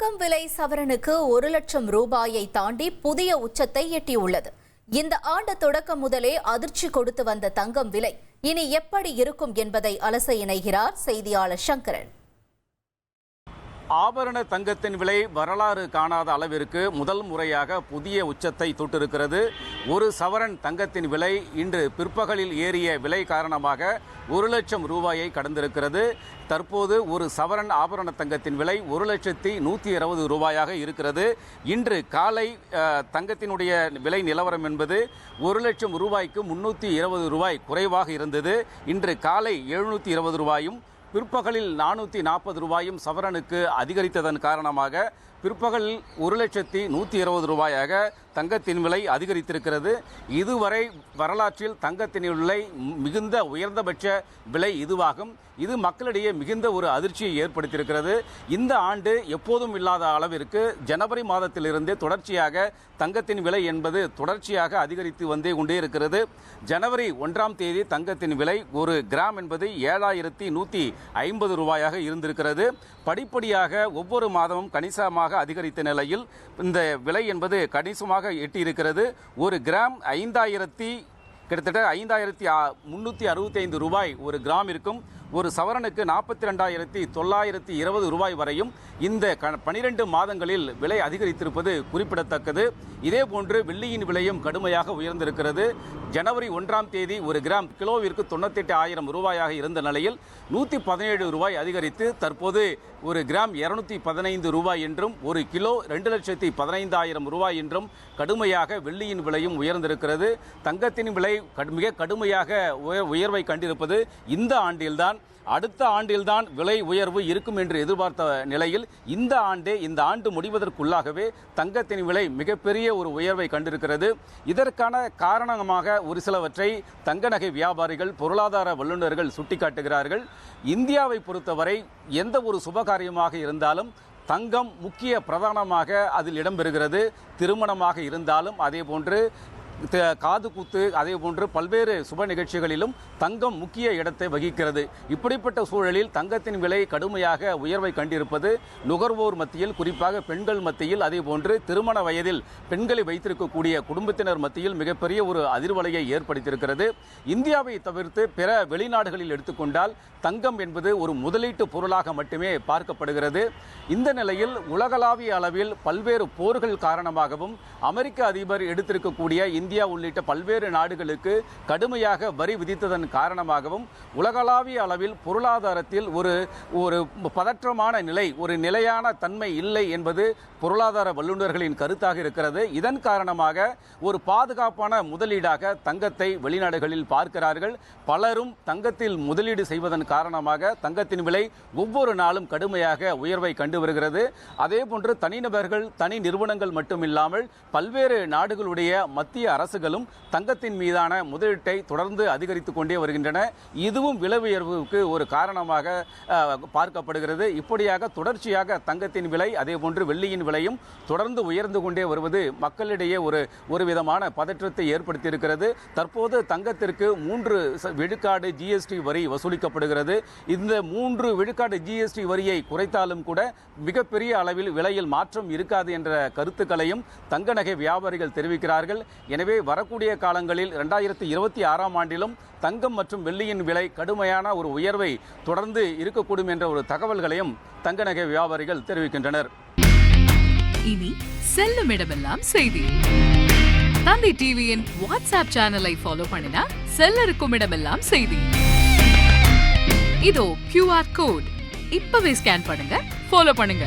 தங்கம் விலை சவரனுக்கு 1 லட்சம் ரூபாயை தாண்டி புதிய உச்சத்தை எட்டியுள்ளது. இந்த ஆண்டு தொடக்கம் முதலே அதிர்ச்சி கொடுத்து வந்த தங்கம் விலை இனி எப்படி இருக்கும் என்பதை அலச இணைகிறார் செய்தியாளர் சங்கரன். ஆபரண தங்கத்தின் விலை வரலாறு காணாத அளவிற்கு முதல் முறையாக புதிய உச்சத்தை தொட்டிருக்கிறது. ஒரு சவரன் தங்கத்தின் விலை இன்று பிற்பகலில் ஏறிய விலை காரணமாக 1 லட்சம் ரூபாயை கடந்திருக்கிறது. தற்போது ஒரு சவரன் ஆபரண தங்கத்தின் விலை 1,120,000 ரூபாயாக இருக்கிறது. இன்று காலை தங்கத்தினுடைய விலை நிலவரம் என்பது 1 லட்சம் ரூபாய்க்கு 320 ரூபாய் குறைவாக இருந்தது. இன்று காலை 720 ரூபாயும் பிற்பகலில் 440 ரூபாயும் சவரனுக்கு அதிகரித்ததன் காரணமாக பிற்பகலில் 1,120,000 ரூபாயாக தங்கத்தின் விலை அதிகரித்திருக்கிறது. இதுவரை வரலாற்றில் தங்கத்தின் விலை மிகுந்த உயர்ந்தபட்ச விலை இதுவாகும். இது மக்களிடையே மிகுந்த ஒரு அதிர்ச்சியை ஏற்படுத்தியிருக்கிறது. இந்த ஆண்டு எப்போதும் இல்லாத அளவிற்கு ஜனவரி மாதத்திலிருந்தே தொடர்ச்சியாக தங்கத்தின் விலை என்பது தொடர்ச்சியாக அதிகரித்து வந்தே கொண்டே இருக்கிறது. ஜனவரி 1ஆம் தேதி தங்கத்தின் விலை ஒரு கிராம் என்பது 7,150 ரூபாயாக இருந்திருக்கிறது. படிப்படியாக ஒவ்வொரு மாதமும் கணிசமாக அதிகரித்த நிலையில் இந்த விலை என்பது கணிசமாக எட்டியிருக்கிறது. ஒரு கிராம் கிட்டத்தட்ட 5,365 ரூபாய் ஒரு கிராம் இருக்கும். ஒரு சவரனுக்கு 42,920 ரூபாய் வரையும் இந்த 12 மாதங்களில் விலை அதிகரித்திருப்பது குறிப்பிடத்தக்கது. இதேபோன்று வெள்ளியின் விலையும் கடுமையாக உயர்ந்திருக்கிறது. ஜனவரி 1ஆம் தேதி ஒரு கிராம் கிலோவிற்கு 98,000 ரூபாயாக இருந்த நிலையில் 117 ரூபாய் அதிகரித்து தற்போது ஒரு கிராம் 215 ரூபாய் என்றும் ஒரு கிலோ 2,15,000 ரூபாய் என்றும் கடுமையாக வெள்ளியின் விலையும் உயர்ந்திருக்கிறது. தங்கத்தின் விலை மிக கடுமையாக உயர்வை கண்டிருப்பது இந்த ஆண்டில்தான். அடுத்த ஆண்டில்தான் விலை உயர்வு இருக்கும் என்று எதிர்பார்த்த நிலையில் இந்த ஆண்டு முடிவதற்குள்ளாகவே தங்கத்தின் விலை மிகப்பெரிய ஒரு உயர்வை கண்டிருக்கிறது. இதற்கான காரணமாக ஒரு சிலவற்றை தங்க நகை வியாபாரிகள், பொருளாதார வல்லுநர்கள் சுட்டிக்காட்டுகிறார்கள். இந்தியாவை பொறுத்தவரை எந்த ஒரு சுபகாரியமாக இருந்தாலும் தங்கம் முக்கிய பிரதானமாக அதில் இடம்பெறுகிறது. திருமணமாக இருந்தாலும் அதே போன்று காது குத்து அதே போன்று பல்வேறு சுப நிகழ்ச்சிகளிலும் தங்கம் முக்கிய இடத்தை வகிக்கிறது. இப்படிப்பட்ட சூழலில் தங்கத்தின் விலை கடுமையாக உயர்வை கண்டிருப்பது நுகர்வோர் மத்தியில், குறிப்பாக பெண்கள் மத்தியில், அதே போன்று திருமண வயதில் பெண்களை வைத்திருக்கக்கூடிய குடும்பத்தினர் மத்தியில் மிகப்பெரிய ஒரு அதிர்வலையை ஏற்படுத்தியிருக்கிறது. இந்தியாவை தவிர்த்து பிற வெளிநாடுகளில் எடுத்துக்கொண்டால் தங்கம் என்பது ஒரு முதலீட்டு பொருளாக மட்டுமே பார்க்கப்படுகிறது. இந்த நிலையில் உலகளாவிய அளவில் பல்வேறு போர்கள் காரணமாகவும் அமெரிக்க அதிபர் எடுத்திருக்கக்கூடிய இந்தியா உள்ளிட்ட பல்வேறு நாடுகளுக்கு கடுமையாக வரி விதித்ததன் காரணமாகவும் உலகளாவிய அளவில் பொருளாதாரத்தில் ஒரு பதற்றமான நிலை, ஒரு நிலையான தன்மை இல்லை என்பது பொருளாதார வல்லுநர்களின் கருத்தாக இருக்கிறது. இதன் காரணமாக ஒரு பாதுகாப்பான முதலீடாக தங்கத்தை வெளிநாடுகளில் பார்க்கிறார்கள். பலரும் தங்கத்தில் முதலீடு செய்வதன் காரணமாக தங்கத்தின் விலை ஒவ்வொரு நாளும் கடுமையாக உயர்வை கண்டு வருகிறது. அதே போன்று தனிநபர்கள், தனி நிறுவனங்கள் மட்டுமில்லாமல் பல்வேறு நாடுகளுடைய மத்திய அரசுகளும் தங்கத்தின் மீதான முதலீட்டை தொடர்ந்து அதிகரித்துக் கொண்டே வருகின்றன. இதுவும் விலை உயர்வுக்கு ஒரு காரணமாக பார்க்கப்படுகிறது. இப்படியாக தொடர்ச்சியாக தங்கத்தின் விலை அதே போன்று வெள்ளியின் விலையும் தொடர்ந்து உயர்ந்து கொண்டே வருவது மக்களிடையே ஒரு விதமான பதற்றத்தை ஏற்படுத்தியிருக்கிறது. தற்போது தங்கத்திற்கு 3 விழுக்காடு ஜிஎஸ்டி வரி வசூலிக்கப்படுகிறது. இந்த 3 விழுக்காடு ஜிஎஸ்டி வரியை குறைத்தாலும் கூட மிகப்பெரிய அளவில் விலையில் மாற்றம் இருக்காது என்ற கருத்துக்களையும் தங்க நகை வியாபாரிகள் தெரிவிக்கிறார்கள். எனவே வரக்கூடிய காலங்களில் 2026ஆம் ஆண்டிலும் தங்கம் மற்றும் வெள்ளியின் விலை கடுமையான ஒரு உயர்வை தொடர்ந்து இருக்கக்கூடும் என்ற ஒரு தகவல்களையும் தங்க நகை வியாபாரிகள் தெரிவிக்கின்றனர். இனி செல்லும் இடமெல்லாம் செய்தி. தந்தி டிவியின் வாட்ஸ்அப் சேனலை ஃபாலோ பண்ணினா செல்ல இருக்கும் இடமெல்லாம் செய்தி. இதோ QR கோட் இப்பவே ஸ்கேன் பண்ணுங்க, ஃபாலோ பண்ணுங்க.